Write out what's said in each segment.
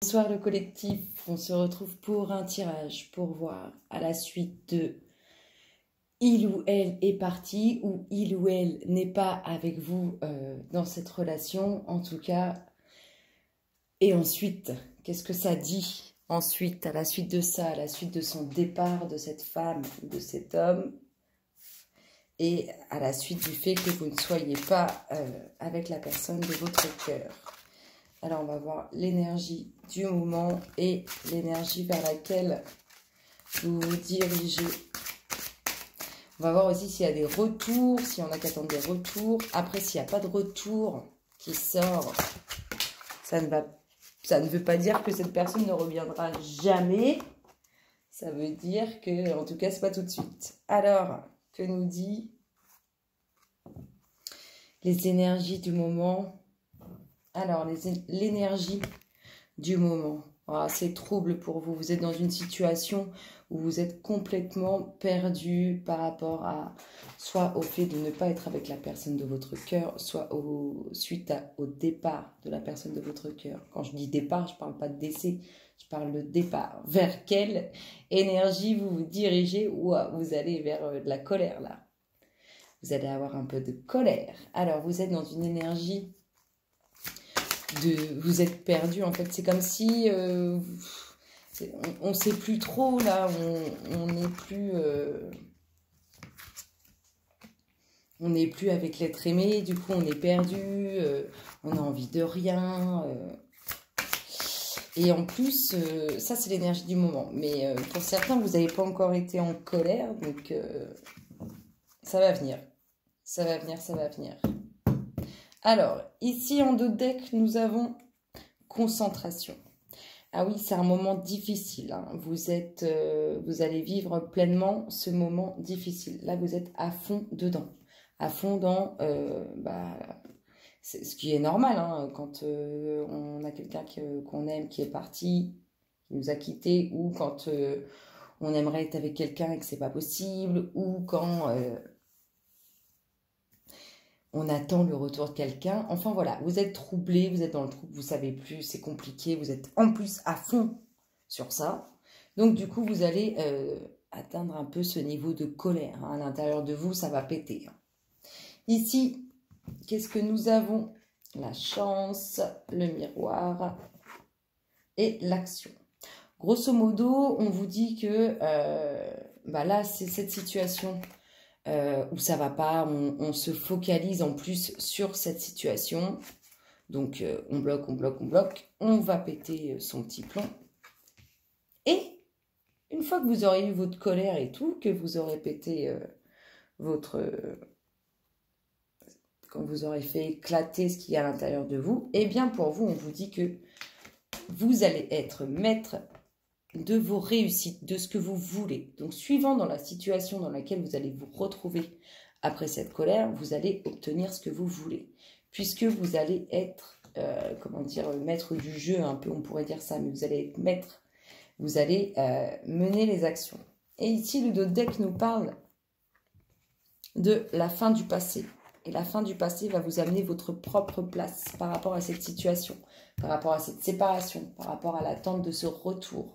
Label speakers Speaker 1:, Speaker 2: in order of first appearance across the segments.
Speaker 1: Bonsoir le collectif, on se retrouve pour un tirage pour voir à la suite de il ou elle est parti ou il ou elle n'est pas avec vous dans cette relation en tout cas. Et ensuite, qu'est-ce que ça dit ensuite à la suite de ça, à la suite de son départ de cette femme ou de cet homme et à la suite du fait que vous ne soyez pas avec la personne de votre cœur. Alors, on va voir l'énergie du moment et l'énergie vers laquelle vous vous dirigez. On va voir aussi s'il y a des retours, si on a qu'à attendre des retours. Après, s'il n'y a pas de retour qui sort, ça ne veut pas dire que cette personne ne reviendra jamais. Ça veut dire que, en tout cas, c'est pas tout de suite. Alors, que nous dit les énergies du moment? Alors, l'énergie du moment. Ah, c'est trouble pour vous. Vous êtes dans une situation où vous êtes complètement perdu par rapport à soit au fait de ne pas être avec la personne de votre cœur, soit suite au départ de la personne de votre cœur. Quand je dis départ, je ne parle pas de décès, je parle de départ. Vers quelle énergie vous vous dirigez ou vous allez vers de la colère là? Vous allez avoir un peu de colère. Alors, vous êtes dans une énergie vous êtes perdu en fait, c'est comme si on ne sait plus trop là, on n'est plus avec l'être aimé, du coup on est perdu, on a envie de rien et en plus ça c'est l'énergie du moment, mais pour certains vous n'avez pas encore été en colère, donc ça va venir, ça va venir, ça va venir. Alors, ici en dos de deck, nous avons concentration. Ah oui, c'est un moment difficile. Hein. Vous allez vivre pleinement ce moment difficile. Là, vous êtes à fond dedans. À fond dans... ce qui est normal, hein, quand on a quelqu'un qu'on aime qui est parti, qui nous a quittés, ou quand on aimerait être avec quelqu'un et que c'est pas possible, ou quand... on attend le retour de quelqu'un. Enfin voilà, vous êtes troublé, vous êtes dans le trouble, vous savez plus, c'est compliqué, vous êtes en plus à fond sur ça. Donc du coup, vous allez atteindre un peu ce niveau de colère. Hein. À l'intérieur de vous, ça va péter. Hein. Ici, qu'est-ce que nous avons? La chance, le miroir et l'action. Grosso modo, on vous dit que là, c'est cette situation... où ça va pas, on se focalise en plus sur cette situation. Donc, on bloque, on va péter son petit plomb. Et une fois que vous aurez eu votre colère et tout, que vous aurez pété quand vous aurez fait éclater ce qu'il y a à l'intérieur de vous, eh bien, pour vous, on vous dit que vous allez être maître de vos réussites, de ce que vous voulez. Donc, suivant dans la situation dans laquelle vous allez vous retrouver après cette colère, vous allez obtenir ce que vous voulez. Puisque vous allez être, maître du jeu, un peu, on pourrait dire ça, mais vous allez être maître. Vous allez mener les actions. Et ici, le dos de deck nous parle de la fin du passé. Et la fin du passé va vous amener votre propre place par rapport à cette situation, par rapport à cette séparation, par rapport à l'attente de ce retour.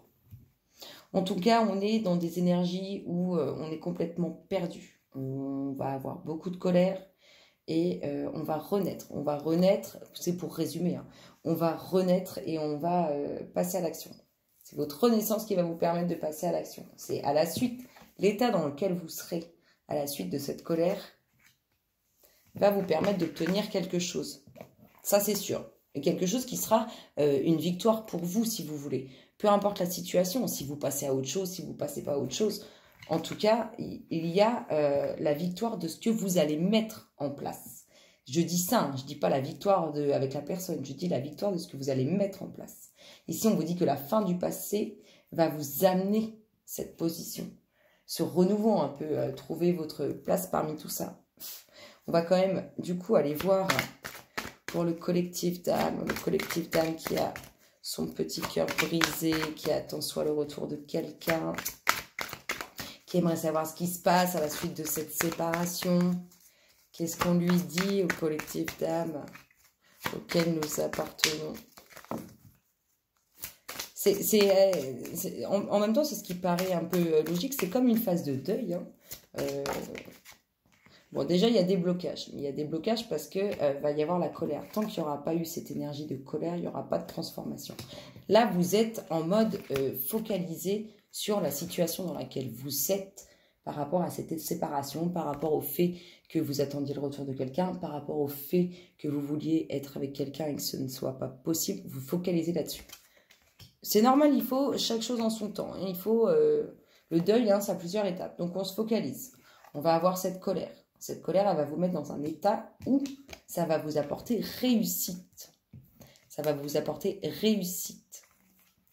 Speaker 1: En tout cas, on est dans des énergies où on est complètement perdu. On va avoir beaucoup de colère et on va renaître. On va renaître, c'est pour résumer, hein. On va renaître et on va passer à l'action. C'est votre renaissance qui va vous permettre de passer à l'action. C'est à la suite, l'état dans lequel vous serez à la suite de cette colère va vous permettre d'obtenir quelque chose. Ça, c'est sûr. Et quelque chose qui sera une victoire pour vous, si vous voulez. Peu importe la situation, si vous passez à autre chose, si vous ne passez pas à autre chose. En tout cas, il y a la victoire de ce que vous allez mettre en place. Je dis ça, hein, je ne dis pas la victoire avec la personne, je dis la victoire de ce que vous allez mettre en place. Ici, on vous dit que la fin du passé va vous amener cette position. Ce renouveau un peu, trouver votre place parmi tout ça. On va quand même, du coup, aller voir pour le collectif d'âme qui a son petit cœur brisé, qui attend soit le retour de quelqu'un, qui aimerait savoir ce qui se passe à la suite de cette séparation. Qu'est-ce qu'on lui dit au collectif d'âme auquel nous appartenons? En même temps, c'est ce qui paraît un peu logique. C'est comme une phase de deuil. Hein. Bon, déjà, il y a des blocages. Il y a des blocages parce que va y avoir la colère. Tant qu'il n'y aura pas eu cette énergie de colère, il n'y aura pas de transformation. Là, vous êtes en mode focalisé sur la situation dans laquelle vous êtes par rapport à cette séparation, par rapport au fait que vous attendiez le retour de quelqu'un, par rapport au fait que vous vouliez être avec quelqu'un et que ce ne soit pas possible. Vous focalisez là-dessus. C'est normal, il faut chaque chose en son temps. Il faut le deuil, hein, ça a plusieurs étapes. Donc, on se focalise. On va avoir cette colère. Cette colère, elle va vous mettre dans un état où ça va vous apporter réussite. Ça va vous apporter réussite.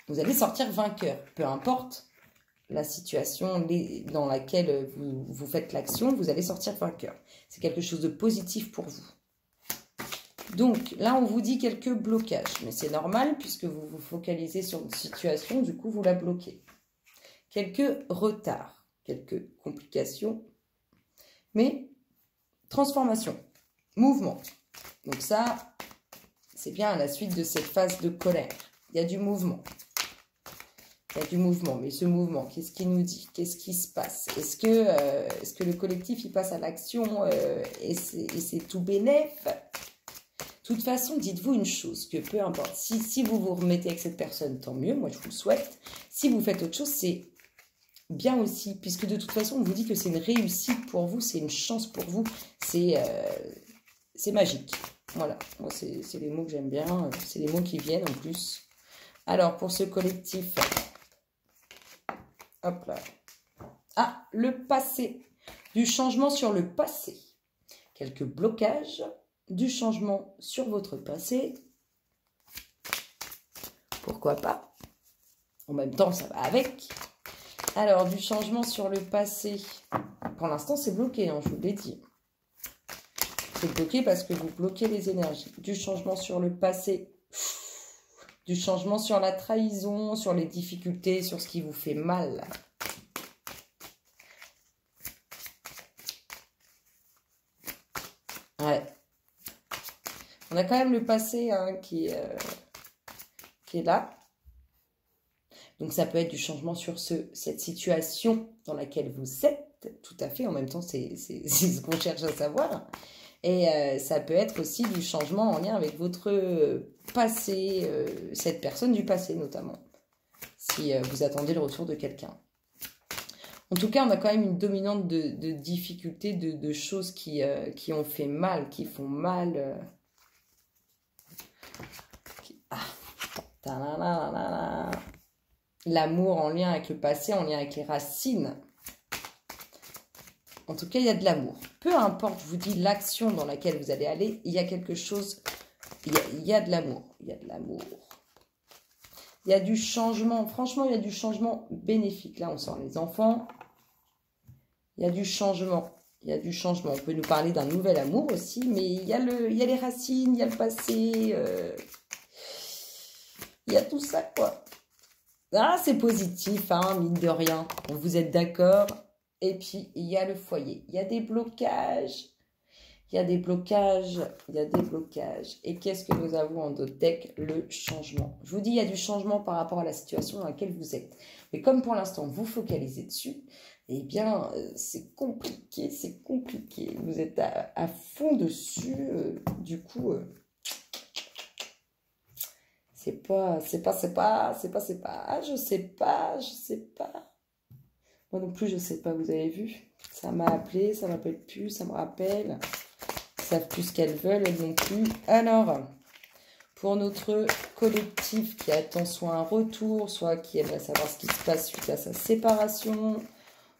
Speaker 1: Vous allez sortir vainqueur. Peu importe la situation dans laquelle vous faites l'action, vous allez sortir vainqueur. C'est quelque chose de positif pour vous. Donc, là, on vous dit quelques blocages. Mais c'est normal puisque vous vous focalisez sur une situation, du coup, vous la bloquez. Quelques retards, quelques complications. Mais transformation, mouvement. Donc ça, c'est bien à la suite de cette phase de colère. Il y a du mouvement. Il y a du mouvement. Mais ce mouvement, qu'est-ce qu'il nous dit? Qu'est-ce qui se passe? Est-ce que le collectif, il passe à l'action et c'est tout bénef? De toute façon, dites-vous une chose, que peu importe. Si vous vous remettez avec cette personne, tant mieux. Moi, je vous le souhaite. Si vous faites autre chose, c'est bien aussi, puisque de toute façon, on vous dit que c'est une réussite pour vous, c'est une chance pour vous, c'est magique. Voilà, moi, c'est les mots que j'aime bien, c'est les mots qui viennent en plus. Alors, pour ce collectif, hop là. Ah, le passé, du changement sur le passé. Quelques blocages, du changement sur votre passé. Pourquoi pas? En même temps, ça va avec. Alors, du changement sur le passé. Pour l'instant, c'est bloqué, hein, je vous l'ai dit. C'est bloqué parce que vous bloquez les énergies. Du changement sur le passé. Du changement sur la trahison, sur les difficultés, sur ce qui vous fait mal. Ouais. On a quand même le passé hein, qui est là. Donc, ça peut être du changement sur cette situation dans laquelle vous êtes. Tout à fait. En même temps, c'est ce qu'on cherche à savoir. Et ça peut être aussi du changement en lien avec votre passé, cette personne du passé notamment. Si vous attendez le retour de quelqu'un. En tout cas, on a quand même une dominante de difficultés, de choses qui ont fait mal, qui font mal. L'amour en lien avec le passé, en lien avec les racines. En tout cas, il y a de l'amour. Peu importe, je vous dis, l'action dans laquelle vous allez aller, il y a quelque chose, il y a de l'amour. Il y a de l'amour. Il y a du changement. Franchement, il y a du changement bénéfique. Là, on sort les enfants. Il y a du changement. Il y a du changement. On peut nous parler d'un nouvel amour aussi, mais il y a les racines, il y a le passé. Il y a tout ça, quoi. Ah, c'est positif, hein, mine de rien. Vous êtes d'accord? Et puis, il y a le foyer. Il y a des blocages. Il y a des blocages. Il y a des blocages. Et qu'est-ce que nous avons en d'autres decks? Le changement. Je vous dis, il y a du changement par rapport à la situation dans laquelle vous êtes. Mais comme pour l'instant, vous focalisez dessus, eh bien, c'est compliqué, c'est compliqué. Vous êtes à fond dessus. Du coup... Ah, je sais pas. Moi non plus, je sais pas, vous avez vu. Ça m'a appelé, ça m'appelle plus, ça me rappelle. Ils savent plus ce qu'elles veulent, elles non plus. Alors, pour notre collectif qui attend soit un retour, soit qui aimerait savoir ce qui se passe suite à sa séparation,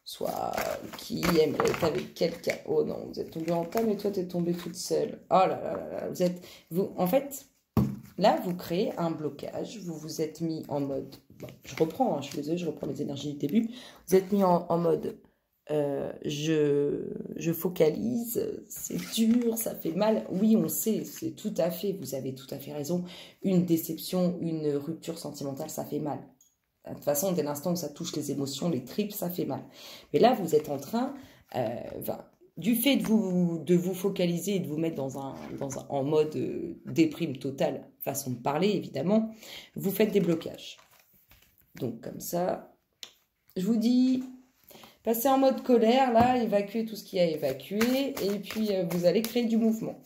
Speaker 1: soit qui aimerait être avec quelqu'un. Oh non, vous êtes tombée en tas, mais toi, tu es tombée toute seule. Oh là là là là, en fait... Là, vous créez un blocage, vous vous êtes mis en mode, bon, je reprends, hein, je suis désolée, je reprends les énergies du début, vous êtes mis en mode, je focalise, c'est dur, ça fait mal, oui, on sait, c'est tout à fait, vous avez tout à fait raison, une déception, une rupture sentimentale, ça fait mal. De toute façon, dès l'instant où ça touche les émotions, les tripes, ça fait mal. Mais là, vous êtes en train, du fait de vous focaliser et de vous mettre en mode déprime totale, façon de parler évidemment, vous faites des blocages. Donc, comme ça, je vous dis, passez en mode colère, là, évacuez tout ce qu'il y a à évacuer, et puis vous allez créer du mouvement.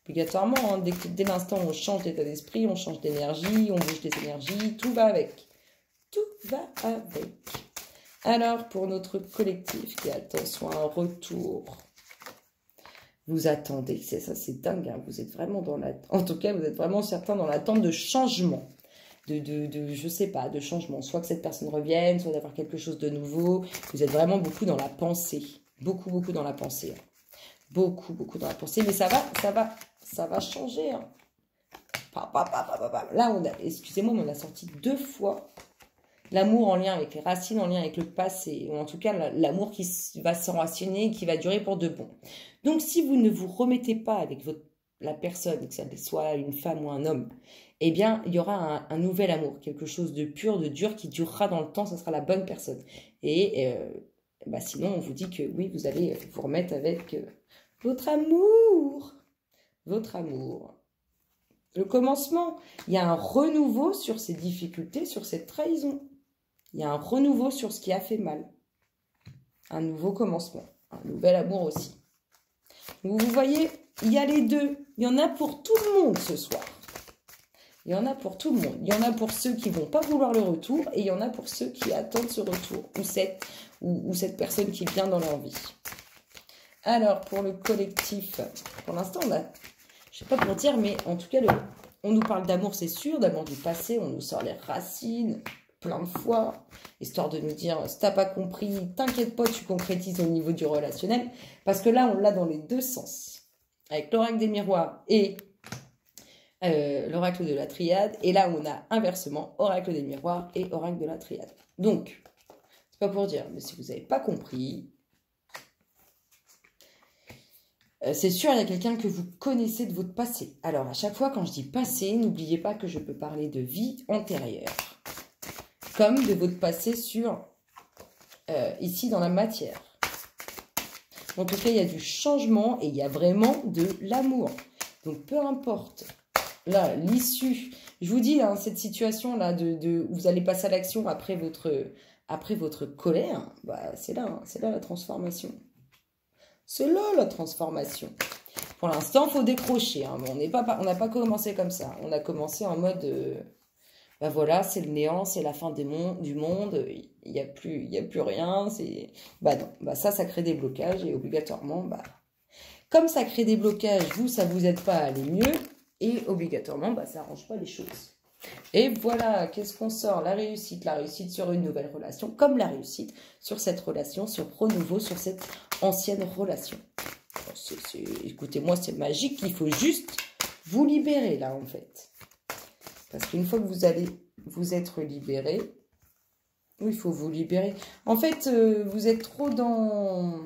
Speaker 1: Obligatoirement, hein, dès l'instant où on change d'état d'esprit, on change d'énergie, on bouge des énergies, tout va avec. Tout va avec. Alors, pour notre collectif qui attend soit un retour, vous attendez, c'est ça, c'est dingue, hein, vous êtes vraiment dans l'attente, en tout cas, vous êtes vraiment certains dans l'attente de changement, je sais pas, de changement, soit que cette personne revienne, soit d'avoir quelque chose de nouveau, vous êtes vraiment beaucoup dans la pensée, beaucoup dans la pensée, hein. Beaucoup dans la pensée, mais ça va changer, hein. Là, excusez-moi, mais on a sorti 2 fois l'amour en lien avec les racines, en lien avec le passé, ou en tout cas l'amour qui va s'enraciner, qui va durer pour de bon. Donc, si vous ne vous remettez pas avec la personne, que ça soit une femme ou un homme, eh bien, il y aura un nouvel amour, quelque chose de pur, de dur, qui durera dans le temps, ça sera la bonne personne. Et sinon, on vous dit que oui, vous allez vous remettre avec votre amour. Votre amour. Le commencement, il y a un renouveau sur ces difficultés, sur cette trahison. Il y a un renouveau sur ce qui a fait mal. Un nouveau commencement. Un nouvel amour aussi. Vous voyez, il y a les deux. Il y en a pour tout le monde ce soir. Il y en a pour tout le monde. Il y en a pour ceux qui ne vont pas vouloir le retour. Et il y en a pour ceux qui attendent ce retour. Ou cette personne qui vient dans leur vie. Alors, pour le collectif, pour l'instant, je ne sais pas pour dire, mais en tout cas, on nous parle d'amour, c'est sûr, d'amour du passé. On nous sort les racines plein de fois, histoire de nous dire, si tu n'as pas compris, t'inquiète pas, tu concrétises au niveau du relationnel. Parce que là, on l'a dans les deux sens. Avec l'oracle des miroirs et l'oracle de la triade. Et là, on a inversement oracle des miroirs et oracle de la triade. Donc, c'est pas pour dire, mais si vous n'avez pas compris, c'est sûr, il y a quelqu'un que vous connaissez de votre passé. Alors, à chaque fois, quand je dis passé, n'oubliez pas que je peux parler de vie antérieure. Comme de votre passé ici dans la matière. En tout cas, il y a du changement et il y a vraiment de l'amour. Donc, peu importe. Là, l'issue, je vous dis, hein, cette situation-là, où vous allez passer à l'action après votre colère, bah, c'est là la transformation. C'est là la transformation. Pour l'instant, il faut décrocher. Hein. On n'a pas commencé comme ça. On a commencé en mode, voilà, c'est le néant, c'est la fin du monde. Il n'y a plus rien. Non, ça crée des blocages et obligatoirement, comme ça crée des blocages, ça vous aide pas à aller mieux et obligatoirement, ça n'arrange pas les choses. Et voilà, qu'est-ce qu'on sort? La réussite sur une nouvelle relation, comme la réussite sur cette relation, sur renouveau, sur cette ancienne relation. Écoutez-moi, c'est magique, il faut juste vous libérer là en fait. Parce qu'une fois que vous allez vous être libéré, il faut vous libérer. En fait, vous êtes trop dans...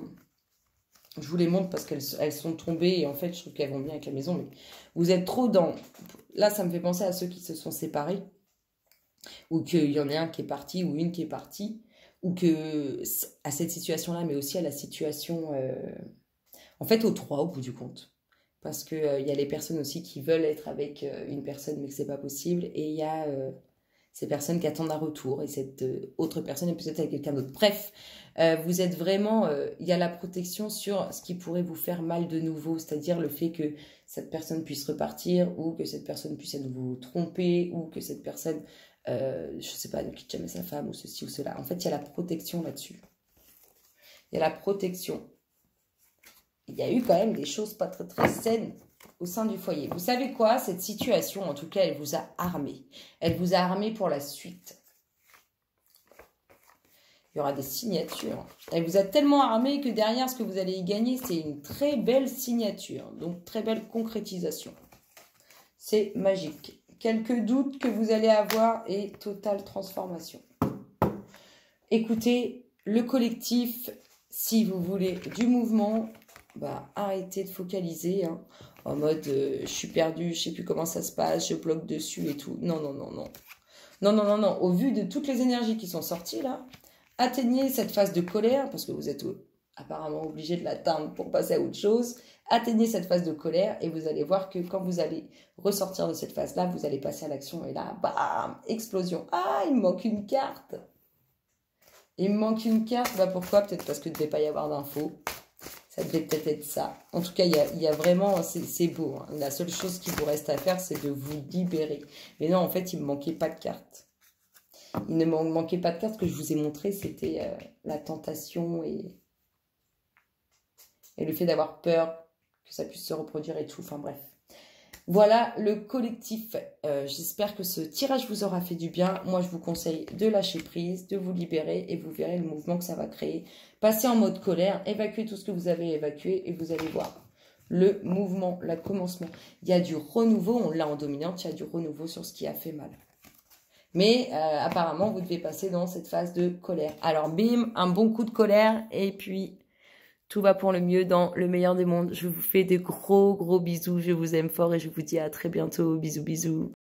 Speaker 1: Je vous les montre parce qu'elles sont tombées et en fait, je trouve qu'elles vont bien avec la maison, mais vous êtes trop dans... Là, ça me fait penser à ceux qui se sont séparés, ou qu'il y en a un qui est parti, ou une qui est partie, ou que à cette situation-là, mais aussi à la situation, en fait, aux 3 au bout du compte. Parce qu'il y a les personnes aussi qui veulent être avec une personne, mais que c'est pas possible, et il y a ces personnes qui attendent un retour, et cette autre personne est peut-être avec quelqu'un d'autre. Bref, vous êtes vraiment... il y a la protection sur ce qui pourrait vous faire mal de nouveau, c'est-à-dire le fait que cette personne puisse repartir, ou que cette personne puisse à nouveau tromper, ou que cette personne, je sais pas, ne quitte jamais sa femme, ou ceci ou cela. En fait, il y a la protection là-dessus. Il y a la protection. Il y a eu quand même des choses pas très très saines au sein du foyer. Vous savez quoi? Cette situation, en tout cas, elle vous a armé. Elle vous a armé pour la suite. Il y aura des signatures. Elle vous a tellement armé que derrière, ce que vous allez y gagner, c'est une très belle signature. Donc, très belle concrétisation. C'est magique. Quelques doutes que vous allez avoir et totale transformation. Écoutez, le collectif, si vous voulez du mouvement, arrêtez de focaliser en mode je suis perdu, je sais plus comment ça se passe, je bloque dessus et tout. Non. Au vu de toutes les énergies qui sont sorties là, atteignez cette phase de colère, parce que vous êtes apparemment obligé de l'atteindre pour passer à autre chose. Atteignez cette phase de colère et vous allez voir que quand vous allez ressortir de cette phase-là, vous allez passer à l'action et là, bam, explosion. Ah, il me manque une carte. Il me manque une carte. Bah pourquoi? Peut-être parce qu'il ne devait pas y avoir d'infos. Ça devait peut-être être ça. En tout cas, il y a vraiment... C'est beau. Hein. La seule chose qui vous reste à faire, c'est de vous libérer. Mais non, en fait, il ne me manquait pas de cartes. Il ne me manquait pas de cartes que je vous ai montré. C'était la tentation et le fait d'avoir peur que ça puisse se reproduire et tout. Enfin bref. Voilà le collectif. J'espère que ce tirage vous aura fait du bien. Moi, je vous conseille de lâcher prise, de vous libérer et vous verrez le mouvement que ça va créer. Passez en mode colère, évacuez tout ce que vous avez évacué et vous allez voir le mouvement, le commencement. Il y a du renouveau, on l'a en dominante, il y a du renouveau sur ce qui a fait mal. Mais apparemment, vous devez passer dans cette phase de colère. Alors, bim, un bon coup de colère et puis... tout va pour le mieux dans le meilleur des mondes. Je vous fais de gros bisous. Je vous aime fort et je vous dis à très bientôt. Bisous, bisous.